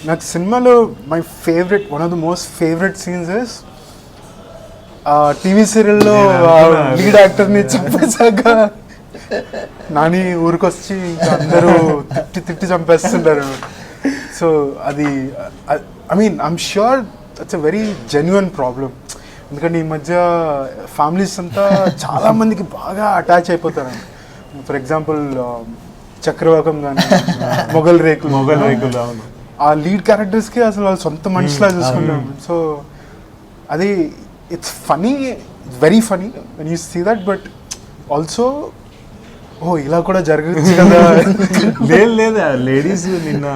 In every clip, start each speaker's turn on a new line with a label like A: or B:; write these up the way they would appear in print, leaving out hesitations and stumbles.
A: నాకు సినిమాలో my favourite one of the most favourite scenes is TV సీరియల్లో lead యాక్టర్ని చంపేశాక Nani ఊరికొచ్చి ఇంకా అందరూ తిట్టి చంపేస్తుంటారు. సో అది I mean I'm sure it's a very genuine problem. ఎందుకంటే ఈ మధ్య ఫ్యామిలీస్ అంతా చాలామందికి బాగా అటాచ్ అయిపోతారు. ఫర్ ఎగ్జాంపుల్ చక్రవాకం కానీ మొగల్ రేకులు ఆ లీడ్ క్యారెక్టర్స్కి అసలు వాళ్ళు సొంత మనిషిలా చూసుకుంటాం. సో అది it's funny, it's very funny when you see that, but also ఇలా కూడా జరగచ్చు కదా.
B: లేదు లేడీస్ నిన్న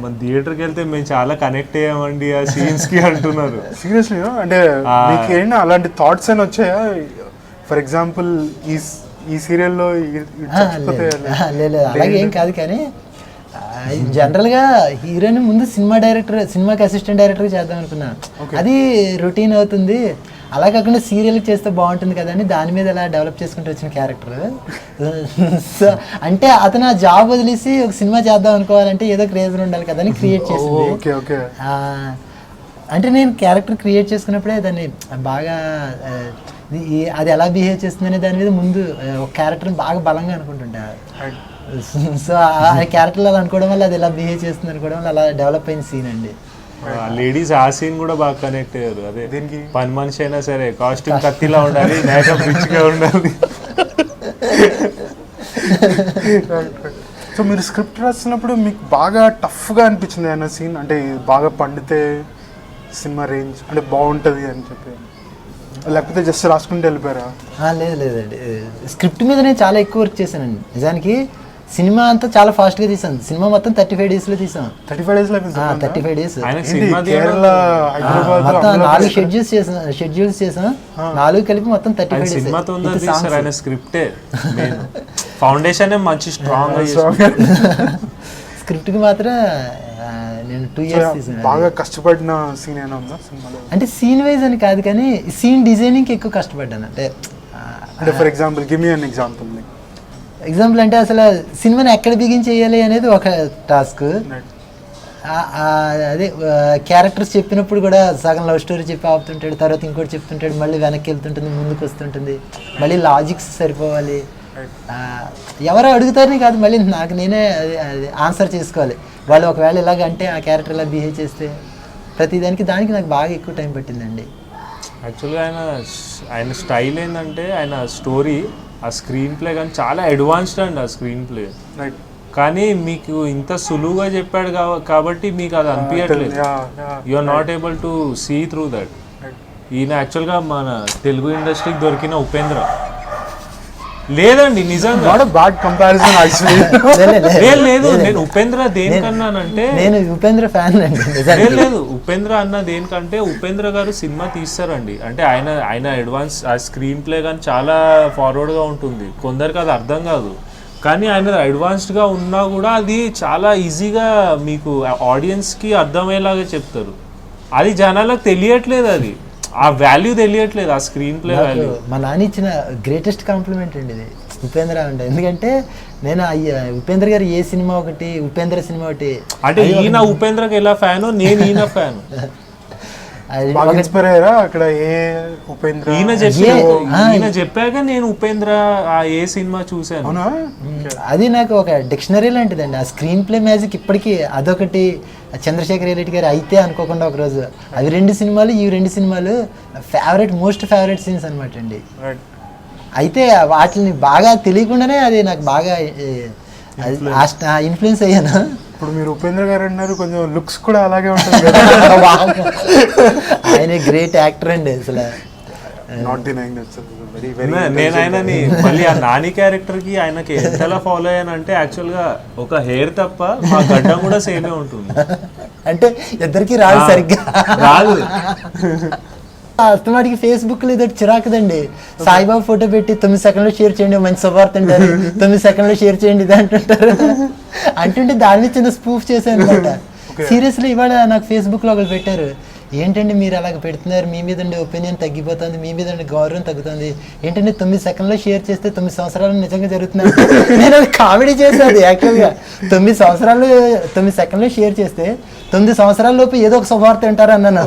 B: మన థియేటర్కి వెళ్తే మేము చాలా కనెక్ట్ అయ్యామండి ఆ సీన్స్ కి అంటున్నారు.
A: సీరియస్లీ అంటే మీకు ఏంటో అలాంటి థాట్స్ అని వచ్చాయా? ఫర్ ఎగ్జాంపుల్ ఈ సీరియల్లో
C: లేదు అలాగే ఏం కాదు, కానీ జనరల్గా హీరోని ముందు సినిమాకి అసిస్టెంట్ డైరెక్టర్గా చేద్దాం అనుకున్నా. అది రొటీన్ అవుతుంది, అలా కాకుండా సీరియల్కి చేస్తే బాగుంటుంది కదా అని దాని మీద అలా డెవలప్ చేసుకుంటూ వచ్చిన క్యారెక్టర్. సో అంటే అతను ఆ జాబ్ వదిలేసి ఒక సినిమా చేద్దాం అనుకోవాలంటే ఏదో క్రేజ్ ఉండాలి కదా అని క్రియేట్ చేసింది. అంటే నేను క్యారెక్టర్ క్రియేట్ చేసుకున్నప్పుడే దాన్ని బాగా అది ఎలా బిహేవ్ చేస్తుందనే దాని మీద ముందు ఒక క్యారెక్టర్ని బాగా బలంగా అనుకుంటుంటా. సో ఆ క్యారెక్టర్ అలా అనుకోవడం వల్ల అది ఎలా బిహేవ్ చేస్తుంది అనుకోవడం వల్ల అలా డెవలప్ అయిన సీన్ అండి.
B: లేడీస్ ఆ సీన్ కూడా బాగా కనెక్ట్ అయ్యారు. అదే పని మనిషి అయినా సరే కాస్ట్యూమ్ కత్తిలా ఉండాలి, మేకప్ రిచ్గా ఉండాలి.
A: సో మీరు స్క్రిప్ట్ రాసినప్పుడు మీకు బాగా టఫ్గా అనిపించింది అన్న సీన్, అంటే బాగా పండితే సినిమా రేంజ్ అంటే బాగుంటుంది అని చెప్పి, లేకపోతే జస్ట్ రాసుకుంటూ వెళ్ళిపోయారా?
C: లేదండి, స్క్రిప్ట్ మీద నేను చాలా ఎక్కువ వర్క్ చేశానండి. నిజానికి సినిమా అంతా చాలా ఫాస్ట్గా తీసాను. సినిమా మొత్తం 35 daysలో తీసాం.
A: 35 days?
C: 35 days.
A: కేరళ, హైదరాబాద్
C: మొత్తం 4 షెడ్యూల్స్ చేసాం. 4 కలిపి మొత్తం 35 days.
B: స్క్రిప్టే ఫౌండేషన్ మంచి స్ట్రాంగ్.
C: స్క్రిప్ట్కి మాత్రం నేను 2 years తీసాను.
A: బాగా కష్టపడిన సీన్ ఏమైనా ఉందా సినిమాలో?
C: అంటే సీన్ వైజ్ అని కాదు, కానీ సీన్ డిజైనింగ్కి ఎక్కువ కష్టపడ్డాను. అంటే
A: for example give me an example.
C: Example అంటే అసలు సినిమాని ఎక్కడ బిగిన్ చేయాలి అనేది ఒక టాస్క్. అదే క్యారెక్టర్స్ చెప్పినప్పుడు కూడా సగం లవ్ స్టోరీ చెప్పి ఆపుతుంటాడు, తర్వాత ఇంకోటి చెప్తుంటాడు, మళ్ళీ వెనక్కి వెళ్తుంటుంది, ముందుకు వస్తుంటుంది, మళ్ళీ లాజిక్స్ సరిపోవాలి. ఎవరో అడుగుతారని కాదు, మళ్ళీ నాకు నేనే అది ఆన్సర్ చేసుకోవాలి. వాళ్ళు ఒకవేళ ఇలాగ అంటే ఆ క్యారెక్టర్ ఇలా బిహేవ్ చేస్తే ప్రతిదానికి దానికి నాకు బాగా ఎక్కువ టైం పట్టిందండి.
B: యాక్చువల్గా ఆయన స్టైల్ ఏంటంటే ఆయన స్టోరీ, ఆ స్క్రీన్ ప్లే కానీ చాలా అడ్వాన్స్డ్ అండి. ఆ స్క్రీన్ ప్లే కానీ మీకు ఇంత సులువుగా చెప్పాడు కాబట్టి మీకు అది అనిపించట్లేదు. You are not able to see through that. ఈయన యాక్చువల్గా మన తెలుగు ఇండస్ట్రీకి దొరికిన ఉపేంద్ర లేదండి, నిజంగా లేదు. నేను ఉపేంద్ర దేనికన్నానంటే
C: నేను ఉపేంద్ర ఫ్యాన్ అండి.
B: లేదు ఉపేంద్ర అన్న దేనికంటే ఉపేంద్ర గారు సినిమా తీస్తారండి అంటే ఆయన అడ్వాన్స్ ఆ స్క్రీన్ ప్లే కానీ చాలా ఫార్వర్డ్గా ఉంటుంది. కొందరికి అది అర్థం కాదు, కానీ ఆయన అడ్వాన్స్డ్గా ఉన్నా కూడా అది చాలా ఈజీగా మీకు ఆడియన్స్కి అర్థమయ్యేలాగా చెప్తారు. అది జనాలకు తెలియట్లేదు, అది ఆ వాల్యూ తెలియట్లేదు, ఆ స్క్రీన్ ప్లే వాల్యూ.
C: మా నాన్న ఇచ్చిన గ్రేటెస్ట్ కాంప్లిమెంట్ అండి ఇది ఉపేంద్ర అంటే. ఎందుకంటే నేను ఉపేంద్ర గారు ఏ సినిమా ఒకటి, ఉపేంద్ర సినిమా ఒకటి
B: అంటే ఈయన ఉపేంద్రకి ఎలా ఫ్యాను, నేను ఈయన ఫ్యాను.
A: అక్కడ ఏ ఉపేంద్ర
B: ఈయన చెప్పాక నేను ఉపేంద్ర ఏ సినిమా చూసాను.
C: అది నాకు ఒక డిక్షనరీ లాంటిదండి. ఆ స్క్రీన్ ప్లే మ్యాజిక్ ఇప్పటికీ అదొకటి. చంద్రశేఖర్ రెడ్డి గారు అయితే అనుకోకుండా ఒకరోజు అవి 2 సినిమాలు, ఈ 2 సినిమాలు మోస్ట్ ఫేవరెట్ సీన్స్ అనమాట అండి. అయితే వాటిని బాగా తెలియకుండానే అది నాకు బాగా ఇన్ఫ్లుయెన్స్ అయ్యాను.
A: ఇప్పుడు మీరు ఉపేంద్ర గారు అన్నారు, కొంచెం లుక్స్ కూడా అలాగే ఉంటుంది కదా.
C: ఆయన గ్రేట్ యాక్టర్ అండి అసలు.
B: నేను ఆయనని మళ్ళీ ఆ నాని క్యారెక్టర్ కి ఆయనకి ఎంతలా ఫాలో అయ్యానంటే యాక్చువల్గా ఒక హెయిర్ తప్ప మా గడ్డం కూడా సేమే ఉంటుంది.
C: అంటే ఇద్దరికి రాదు, సరిగ్గా
B: రాదు.
C: అస్తమాటికి ఫేస్బుక్లో ఇది చిరాకుదండి. సాయిబాబా ఫోటో పెట్టి 9 సెకండ్లో షేర్ చేయండి, మంచి శుభార్త అంటారు, 9 సెకండ్లో షేర్ చేయండి ఇది అంటుంటారు. అంటుంటే దాని మీద చిన్న స్పూఫ్ చేశాను అనమాట. సీరియస్లీ ఇవాళ నాకు ఫేస్బుక్లో ఒకరు పెట్టారు, ఏంటంటే మీరు అలాగ పెడుతున్నారు, మీ మీద ఉండే ఒపీనియన్ తగ్గిపోతుంది, మీ మీద ఉండే గౌరవం తగ్గుతుంది, ఏంటంటే 9 సెకండ్లో షేర్ చేస్తే 9 సంవత్సరాలు నిజంగా జరుగుతున్నాను. నేను అది కామెడీ చేశాను యాక్చువల్గా. 9 సెకండ్లో షేర్ చేస్తే 9 సంవత్సరాల లోపు ఏదో ఒక శుభవార్త వింటారు అన్నాను.